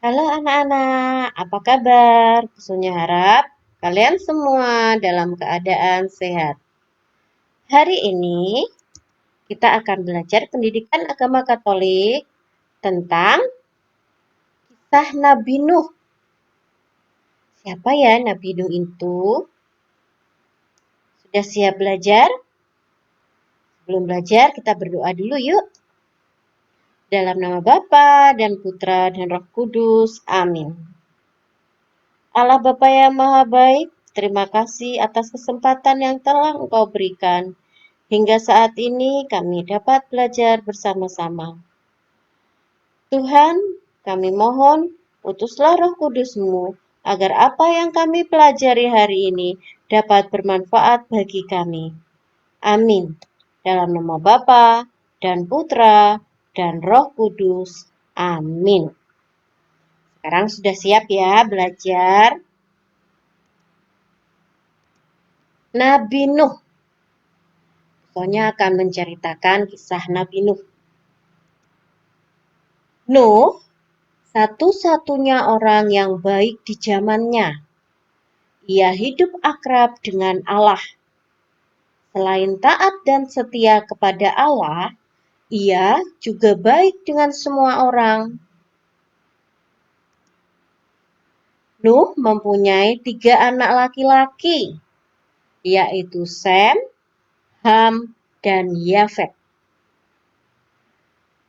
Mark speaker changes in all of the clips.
Speaker 1: Halo anak-anak, apa kabar? Pusunya harap kalian semua dalam keadaan sehat. Hari ini kita akan belajar pendidikan agama Katolik tentang kisah Nabi Nuh. Siapa ya Nabi Nuh itu? Sudah siap belajar? Sebelum belajar kita berdoa dulu yuk. Dalam nama Bapa dan Putra dan Roh Kudus. Amin. Allah Bapa yang Maha Baik, terima kasih atas kesempatan yang telah Engkau berikan. Hingga saat ini kami dapat belajar bersama-sama. Tuhan, kami mohon, utuslah Roh Kudus-Mu, agar apa yang kami pelajari hari ini dapat bermanfaat bagi kami. Amin. Dalam nama Bapa dan Putra dan Roh Kudus. Amin. Sekarang sudah siap ya belajar? Nabi Nuh. Pokoknya akan menceritakan kisah Nabi Nuh. Nuh, satu-satunya orang yang baik di zamannya. Ia hidup akrab dengan Allah. Selain taat dan setia kepada Allah, ia juga baik dengan semua orang. Nuh mempunyai 3 anak laki-laki, yaitu Sem, Ham, dan Yafet.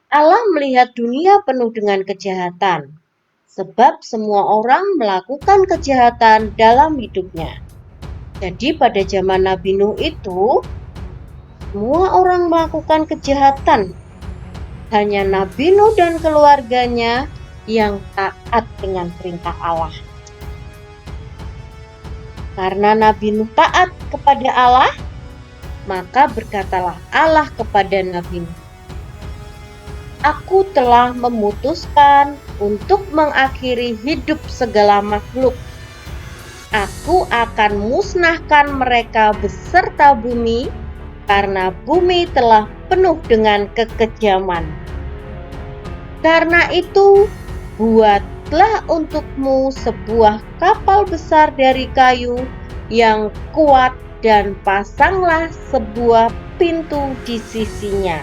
Speaker 1: Allah melihat dunia penuh dengan kejahatan, sebab semua orang melakukan kejahatan dalam hidupnya. Jadi pada zaman Nabi Nuh itu, semua orang melakukan kejahatan. Hanya Nabi Nuh dan keluarganya yang taat dengan perintah Allah. Karena Nabi Nuh taat kepada Allah, maka berkatalah Allah kepada Nabi Nuh, Aku telah memutuskan untuk mengakhiri hidup segala makhluk. Aku akan musnahkan mereka beserta bumi, karena bumi telah penuh dengan kekejaman. Karena itu, buatlah untukmu sebuah kapal besar dari kayu yang kuat dan pasanglah sebuah pintu di sisinya.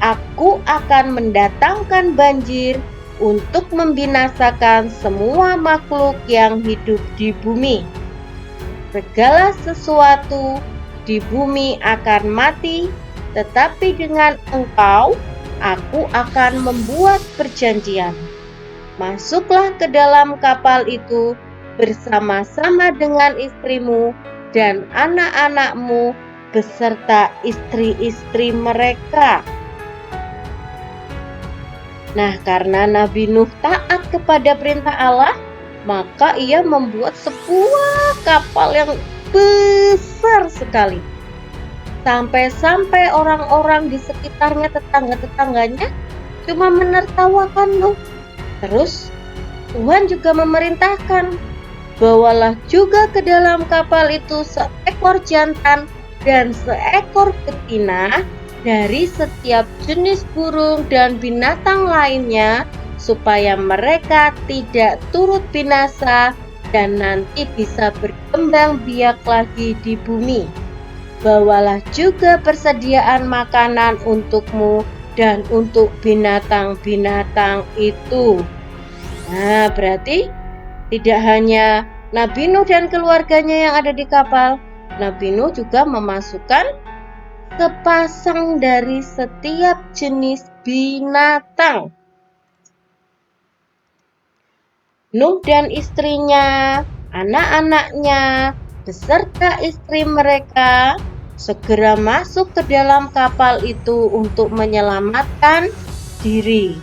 Speaker 1: Aku akan mendatangkan banjir untuk membinasakan semua makhluk yang hidup di bumi. Segala sesuatu di bumi akan mati, tetapi dengan engkau, aku akan membuat perjanjian. Masuklah ke dalam kapal itu bersama-sama dengan istrimu dan anak-anakmu beserta istri-istri mereka. Nah, karena Nabi Nuh taat kepada perintah Allah, maka ia membuat sebuah kapal yang besar sekali. Sampai-sampai orang-orang di sekitarnya, tetangga-tetangganya, cuma menertawakan Nuh. Terus, Tuhan juga memerintahkan, bawalah juga ke dalam kapal itu seekor jantan dan seekor betina, dari setiap jenis burung dan binatang lainnya, supaya mereka tidak turut binasa dan nanti bisa berkembang biak lagi di bumi. Bawalah juga persediaan makanan untukmu dan untuk binatang-binatang itu. Nah, berarti tidak hanya Nabi Nuh dan keluarganya yang ada di kapal, Nabi Nuh juga memasukkan sepasang dari setiap jenis binatang. Nuh dan istrinya, anak-anaknya, beserta istri mereka segera masuk ke dalam kapal itu untuk menyelamatkan diri.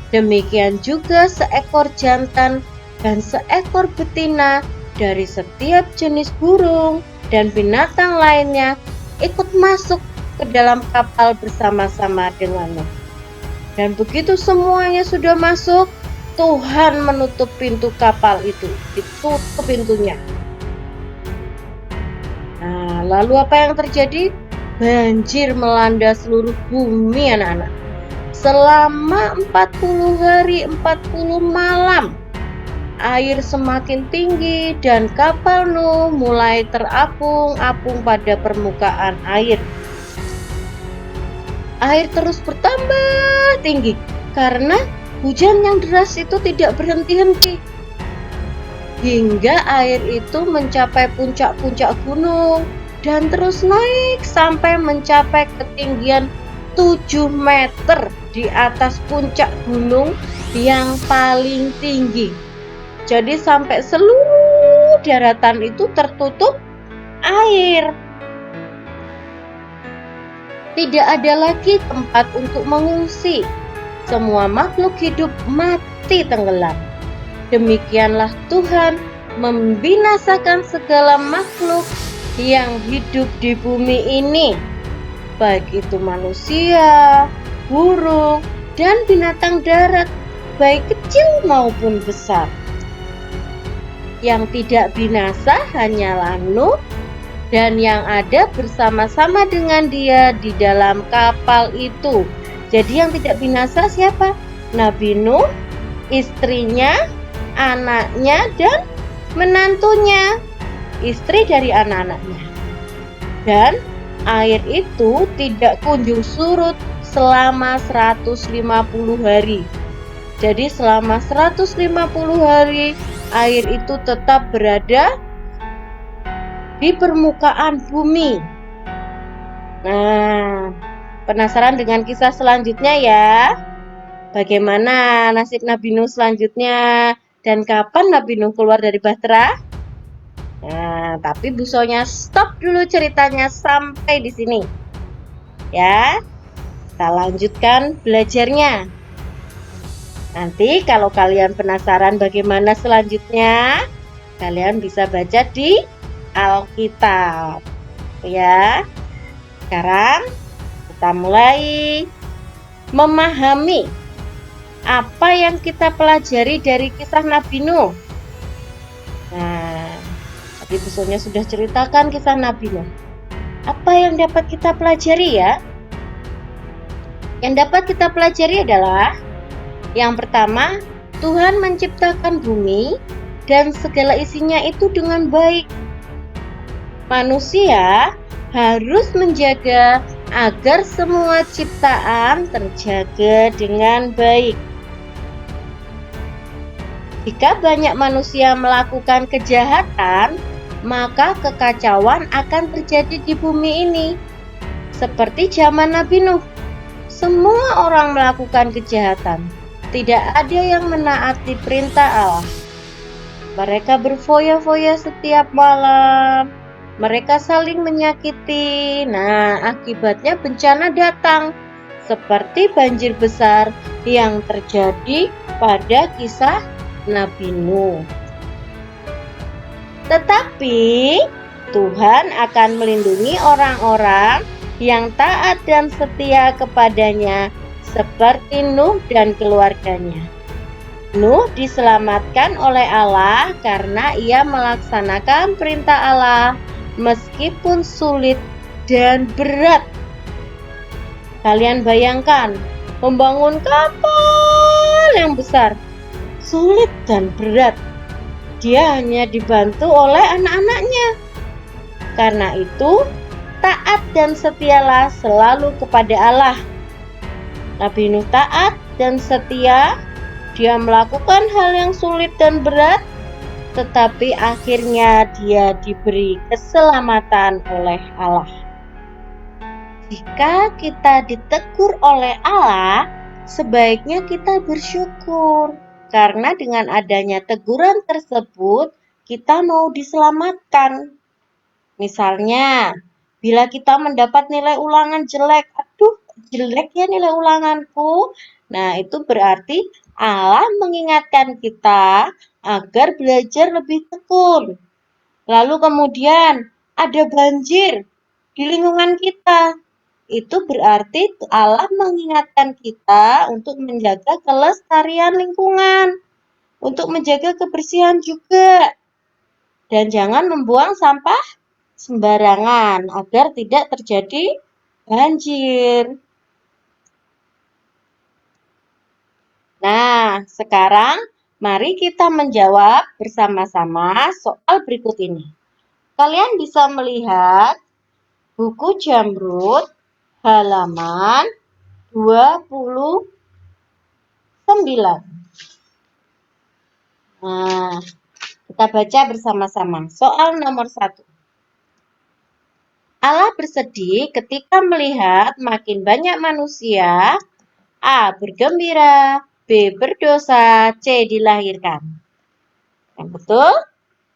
Speaker 1: Demikian juga seekor jantan dan seekor betina dari setiap jenis burung dan binatang lainnya ikut masuk ke dalam kapal bersama-sama dengan Nuh. Dan begitu semuanya sudah masuk, Tuhan menutup pintu kapal itu, ditutup pintunya. Nah, lalu apa yang terjadi? Banjir melanda seluruh bumi, anak-anak. selama 40 hari 40 malam. Air semakin tinggi dan kapal Nuh mulai terapung-apung pada permukaan air. Air terus bertambah tinggi karena hujan yang deras itu tidak berhenti-henti. Hingga air itu mencapai puncak-puncak gunung dan terus naik sampai mencapai ketinggian 7 meter di atas puncak gunung yang paling tinggi. Jadi sampai seluruh daratan itu tertutup air. Tidak ada lagi tempat untuk mengungsi. Semua makhluk hidup mati tenggelam. Demikianlah Tuhan membinasakan segala makhluk yang hidup di bumi ini, baik itu manusia, burung, dan binatang darat, baik kecil maupun besar. Yang tidak binasa hanyalah Nuh dan yang ada bersama-sama dengan dia di dalam kapal itu. Jadi yang tidak binasa siapa? Nabi Nuh, istrinya, anaknya, dan menantunya, istri dari anak-anaknya. Dan air itu tidak kunjung surut selama 150 hari. Jadi selama 150 hari air itu tetap berada di permukaan bumi. Nah, penasaran dengan kisah selanjutnya ya? Bagaimana nasib Nabi Nuh selanjutnya dan kapan Nabi Nuh keluar dari bahtera? Nah, tapi Bu Sonya stop dulu ceritanya sampai di sini. Ya, kita lanjutkan belajarnya. Nanti kalau kalian penasaran bagaimana selanjutnya, kalian bisa baca di Alkitab. Ya, sekarang kita mulai memahami apa yang kita pelajari dari kisah Nabi Nuh. Nah, tadi Bu Sonya sudah ceritakan kisah Nabi Nuh. Apa yang dapat kita pelajari ya? Yang dapat kita pelajari adalah yang pertama, Tuhan menciptakan bumi dan segala isinya itu dengan baik. Manusia harus menjaga agar semua ciptaan terjaga dengan baik. Jika banyak manusia melakukan kejahatan, maka kekacauan akan terjadi di bumi ini. Seperti zaman Nabi Nuh, semua orang melakukan kejahatan. Tidak ada yang menaati perintah Allah. Mereka berfoya-foya setiap malam. Mereka saling menyakiti. Nah, akibatnya bencana datang. Seperti banjir besar yang terjadi pada kisah Nabi Nuh. Tetapi Tuhan akan melindungi orang-orang yang taat dan setia kepadanya seperti Nuh dan keluarganya. Nuh diselamatkan oleh Allah karena ia melaksanakan perintah Allah meskipun sulit dan berat. Kalian bayangkan, membangun kapal yang besar, sulit dan berat. Dia hanya dibantu oleh anak-anaknya. Karena itu, taat dan setialah selalu kepada Allah. Nabi Nuh taat dan setia, dia melakukan hal yang sulit dan berat, tetapi akhirnya dia diberi keselamatan oleh Allah. Jika kita ditegur oleh Allah, sebaiknya kita bersyukur, karena dengan adanya teguran tersebut, kita mau diselamatkan. Misalnya, bila kita mendapat nilai ulangan jelek, aduh jelek ya nilai ulanganku. Nah, itu berarti Allah mengingatkan kita agar belajar lebih tekun. Lalu kemudian ada banjir di lingkungan kita. Itu berarti Allah mengingatkan kita untuk menjaga kelestarian lingkungan, untuk menjaga kebersihan juga. Dan jangan membuang sampah sembarangan agar tidak terjadi banjir. Nah, sekarang mari kita menjawab bersama-sama soal berikut ini. Kalian bisa melihat buku Jamrud halaman 29. Nah, kita baca bersama-sama. Soal nomor 1. Allah bersedih ketika melihat makin banyak manusia A. Bergembira, B. Berdosa, C. Dilahirkan. Yang betul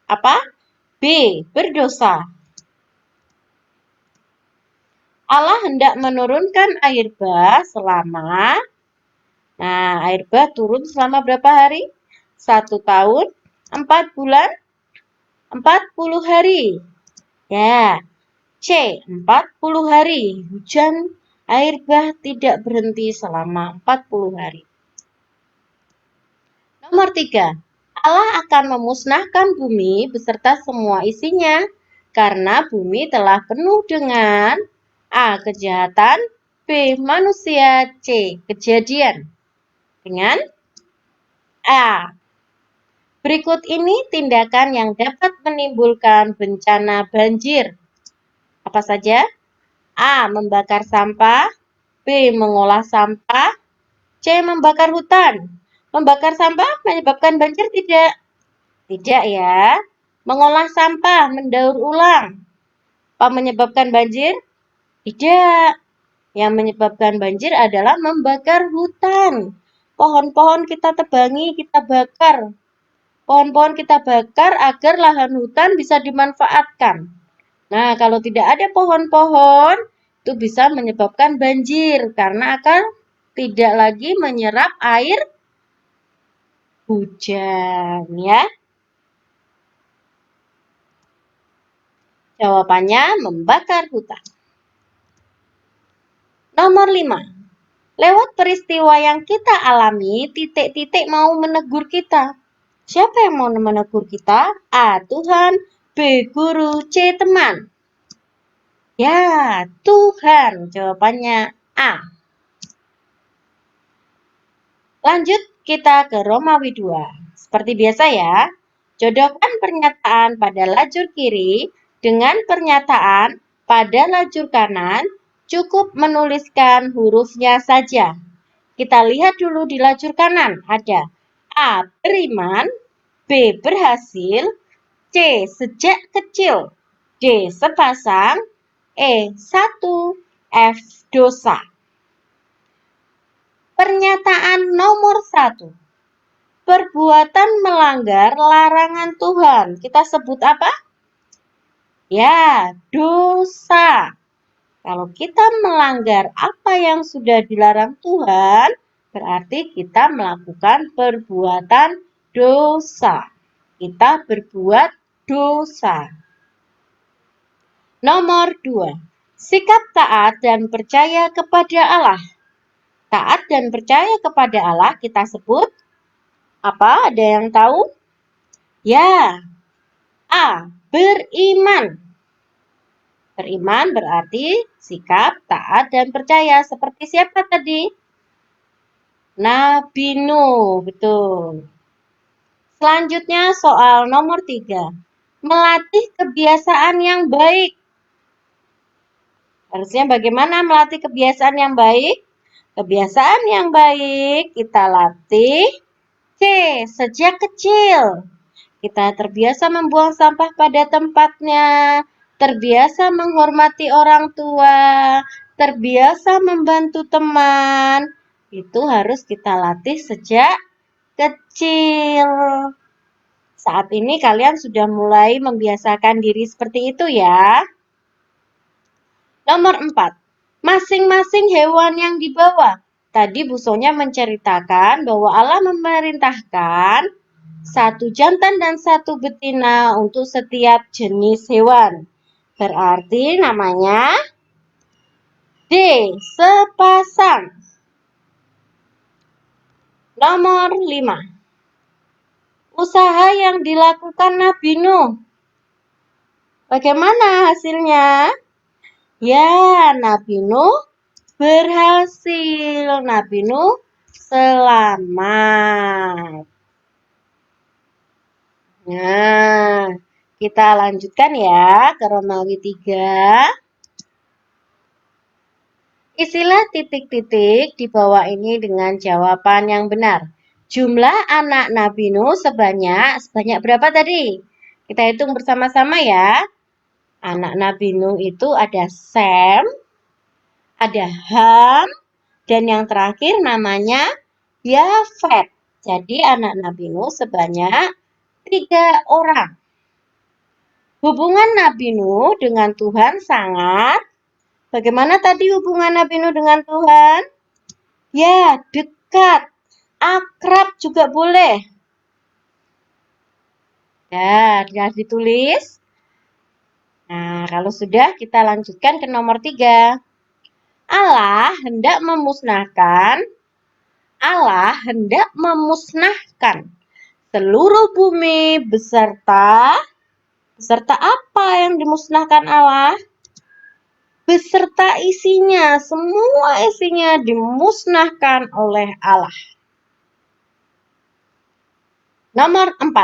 Speaker 1: apa? B. Berdosa. Allah hendak menurunkan air bah selama, air bah turun selama berapa hari? 1 tahun, 4 bulan, 40 hari. Ya, C. 40 hari. Hujan air bah tidak berhenti selama 40 hari. Nomor 3. Allah akan memusnahkan bumi beserta semua isinya karena bumi telah penuh dengan A. Kejahatan, B. Manusia, C. Kejadian. Dengan A. Berikut ini tindakan yang dapat menimbulkan bencana banjir. Apa saja? A. Membakar sampah, B. Mengolah sampah, C. Membakar hutan. Membakar sampah menyebabkan banjir tidak? Tidak ya. Mengolah sampah, mendaur ulang. Apa menyebabkan banjir? Tidak. Yang menyebabkan banjir adalah membakar hutan. Pohon-pohon kita tebangi, kita bakar. Pohon-pohon kita bakar agar lahan hutan bisa dimanfaatkan. Nah, kalau tidak ada pohon-pohon, itu bisa menyebabkan banjir karena akan tidak lagi menyerap air hujan ya. Jawabannya membakar hutan. Nomor 5. Lewat peristiwa yang kita alami, titik-titik mau menegur kita. Siapa yang mau menegur kita? A. Tuhan, B. Guru, C. Teman. Ya, Tuhan. Jawabannya A. Lanjut kita ke Romawi 2. Seperti biasa ya, jodohkan pernyataan pada lajur kiri dengan pernyataan pada lajur kanan, cukup menuliskan hurufnya saja. Kita lihat dulu di lajur kanan, ada A. Beriman, B. Berhasil, C. Sejak kecil, D. Sepasang, E. 1, F. Dosa. Pernyataan nomor 1. Perbuatan melanggar larangan Tuhan. Kita sebut apa? Ya, dosa. Kalau kita melanggar apa yang sudah dilarang Tuhan, berarti kita melakukan perbuatan dosa. Kita berbuat dosa. Nomor 2. Sikap taat dan percaya kepada Allah. Taat dan percaya kepada Allah kita sebut apa? Ada yang tahu? Ya. A. Beriman. Beriman berarti sikap, taat, dan percaya. Seperti siapa tadi? Nabi Nuh, betul. Selanjutnya soal nomor 3. Melatih kebiasaan yang baik. Harusnya bagaimana melatih kebiasaan yang baik? Kebiasaan yang baik kita latih C. Sejak kecil. Kita terbiasa membuang sampah pada tempatnya, terbiasa menghormati orang tua, terbiasa membantu teman. Itu harus kita latih sejak kecil. Saat ini kalian sudah mulai membiasakan diri seperti itu ya. Nomor 4. Masing-masing hewan yang dibawa. Tadi Bu Sonya menceritakan bahwa Allah memerintahkan 1 jantan dan 1 betina untuk setiap jenis hewan. Berarti namanya D. Sepasang. Nomor 5. Usaha yang dilakukan Nabi Nuh. Bagaimana hasilnya? Ya, Nabi Nuh berhasil. Nabi Nuh selamat. Nah, kita lanjutkan ya ke Romawi 3. Isilah titik-titik di bawah ini dengan jawaban yang benar. Jumlah anak Nabi Nuh sebanyak berapa tadi? Kita hitung bersama-sama ya. Anak Nabi Nuh itu ada Sem, ada Ham, dan yang terakhir namanya Yafet. Jadi anak Nabi Nuh sebanyak 3 orang. Hubungan Nabi Nuh dengan Tuhan sangat. Bagaimana tadi hubungan Nabi Nuh dengan Tuhan? Ya, dekat. Akrab juga boleh. Ya, sudah ditulis. Nah, kalau sudah kita lanjutkan ke nomor 3. Allah hendak memusnahkan seluruh bumi beserta apa yang dimusnahkan Allah? Beserta isinya, semua isinya dimusnahkan oleh Allah. Nomor 4.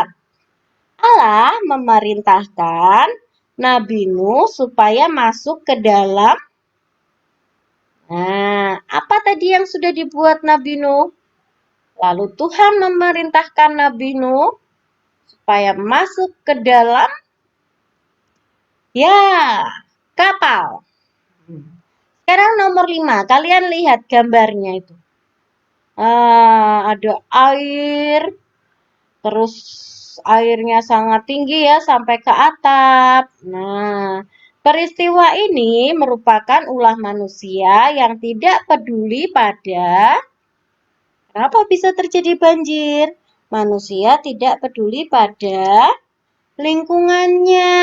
Speaker 1: Allah memerintahkan Nabi Nuh supaya masuk ke dalam. Nah, apa tadi yang sudah dibuat Nabi Nuh? Lalu Tuhan memerintahkan Nabi Nuh supaya masuk ke dalam kapal. Sekarang nomor 5, kalian lihat gambarnya itu. Ada air, terus airnya sangat tinggi ya sampai ke atap. Nah, peristiwa ini merupakan ulah manusia yang tidak peduli pada kenapa bisa terjadi banjir. Manusia tidak peduli pada lingkungannya,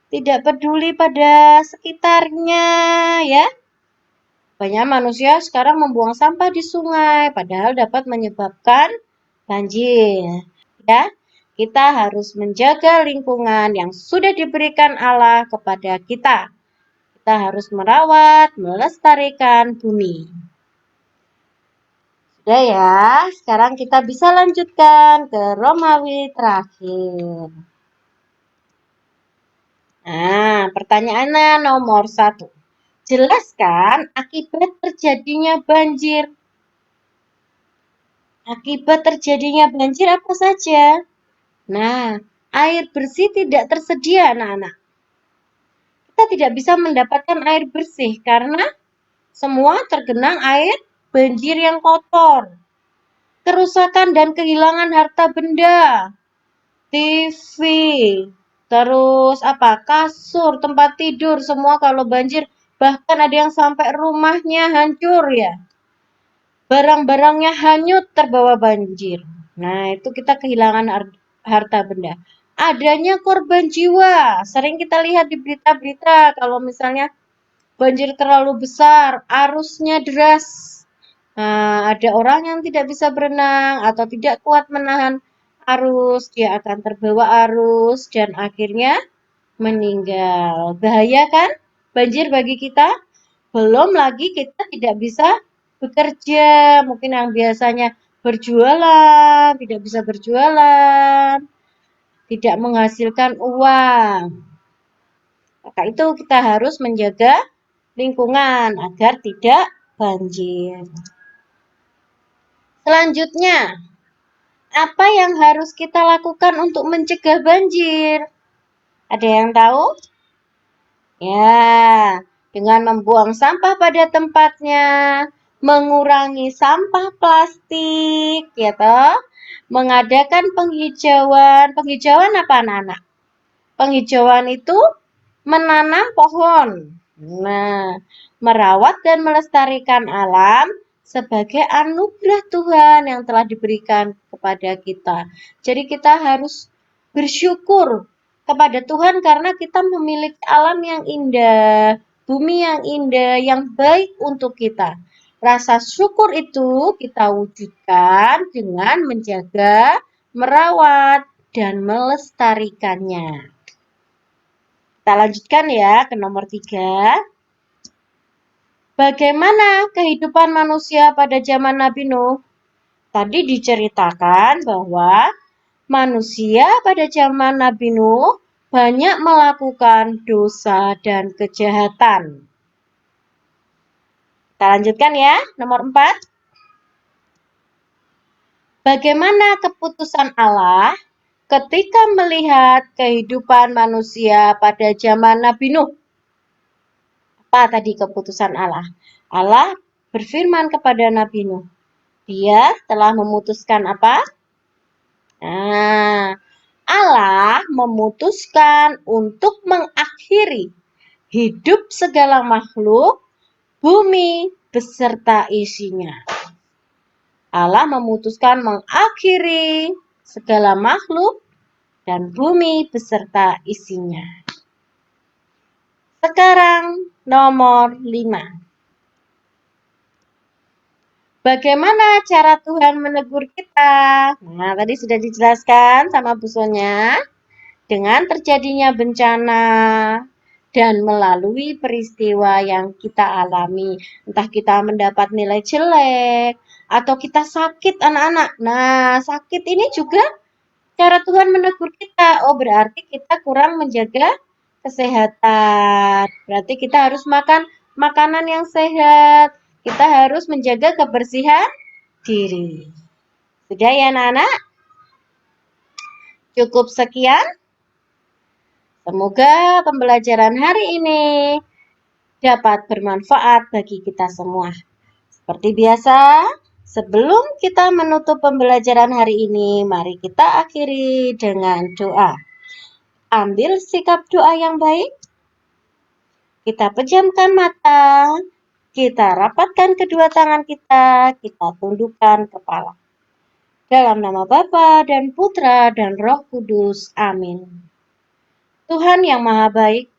Speaker 1: tidak peduli pada sekitarnya ya. Banyak manusia sekarang membuang sampah di sungai, padahal dapat menyebabkan banjir. Ya, kita harus menjaga lingkungan yang sudah diberikan Allah kepada kita. Kita harus merawat, melestarikan bumi. Sudah ya, sekarang kita bisa lanjutkan ke Romawi terakhir. Nah, pertanyaannya nomor 1. Jelaskan akibat terjadinya banjir. Akibat terjadinya banjir apa saja? Nah, air bersih tidak tersedia, anak-anak. Kita tidak bisa mendapatkan air bersih karena semua tergenang air banjir yang kotor. Kerusakan dan kehilangan harta benda. TV, terus kasur, tempat tidur, semua kalau banjir, bahkan ada yang sampai rumahnya hancur ya. Barang-barangnya hanyut terbawa banjir. Nah, itu kita kehilangan harta benda. Adanya korban jiwa. Sering kita lihat di berita-berita kalau misalnya banjir terlalu besar, arusnya deras. Nah, ada orang yang tidak bisa berenang atau tidak kuat menahan arus, dia akan terbawa arus dan akhirnya meninggal. Bahaya kan? Banjir bagi kita. Belum lagi kita tidak bisa bekerja. Mungkin yang biasanya berjualan, tidak bisa berjualan, tidak menghasilkan uang. Maka itu kita harus menjaga lingkungan agar tidak banjir. Selanjutnya, apa yang harus kita lakukan untuk mencegah banjir? Ada yang tahu? Ya, dengan membuang sampah pada tempatnya, mengurangi sampah plastik, ya toh, mengadakan penghijauan. Penghijauan apa anak-anak? Penghijauan itu menanam pohon. Nah, merawat dan melestarikan alam sebagai anugerah Tuhan yang telah diberikan kepada kita. Jadi kita harus bersyukur kepada Tuhan karena kita memiliki alam yang indah, bumi yang indah, yang baik untuk kita. Rasa syukur itu kita wujudkan dengan menjaga, merawat, dan melestarikannya. Kita lanjutkan ya ke nomor 3. Bagaimana kehidupan manusia pada zaman Nabi Nuh? Tadi diceritakan bahwa manusia pada zaman Nabi Nuh banyak melakukan dosa dan kejahatan. Kita lanjutkan ya, nomor 4. Bagaimana keputusan Allah ketika melihat kehidupan manusia pada zaman Nabi Nuh? Apa tadi keputusan Allah? Allah berfirman kepada Nabi Nuh. Dia telah memutuskan apa? Nah, Allah memutuskan untuk mengakhiri hidup segala makhluk bumi beserta isinya. Allah memutuskan mengakhiri segala makhluk dan bumi beserta isinya. Sekarang nomor 5. Bagaimana cara Tuhan menegur kita? Nah, tadi sudah dijelaskan sama Bu Sonya. Dengan terjadinya bencana dan melalui peristiwa yang kita alami. Entah kita mendapat nilai jelek, atau kita sakit anak-anak. Nah, sakit ini juga cara Tuhan menegur kita. Oh, berarti kita kurang menjaga kesehatan. Berarti kita harus makan makanan yang sehat. Kita harus menjaga kebersihan diri. Sudah ya anak-anak? Cukup sekian. Semoga pembelajaran hari ini dapat bermanfaat bagi kita semua. Seperti biasa, sebelum kita menutup pembelajaran hari ini, mari kita akhiri dengan doa. Ambil sikap doa yang baik. Kita pejamkan mata, kita rapatkan kedua tangan kita tundukkan kepala. Dalam nama Bapa dan Putra dan Roh Kudus. Amin. Tuhan yang Maha Baik,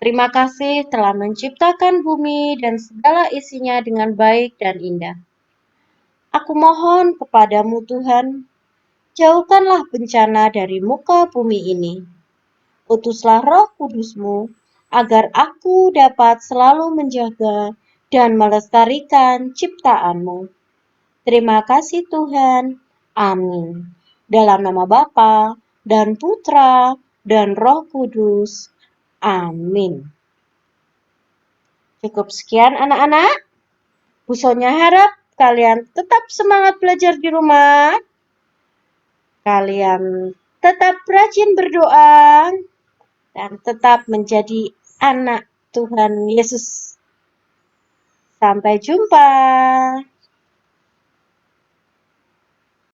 Speaker 1: terima kasih telah menciptakan bumi dan segala isinya dengan baik dan indah. Aku mohon kepadamu Tuhan, jauhkanlah bencana dari muka bumi ini. Utuslah Roh Kudus-Mu agar aku dapat selalu menjaga dan melestarikan ciptaan-Mu. Terima kasih Tuhan. Amin. Dalam nama Bapa dan Putra dan Roh Kudus. Amin. Cukup sekian anak-anak. Bu Sonya harap kalian tetap semangat belajar di rumah. Kalian tetap rajin berdoa dan tetap menjadi anak Tuhan Yesus. Sampai jumpa.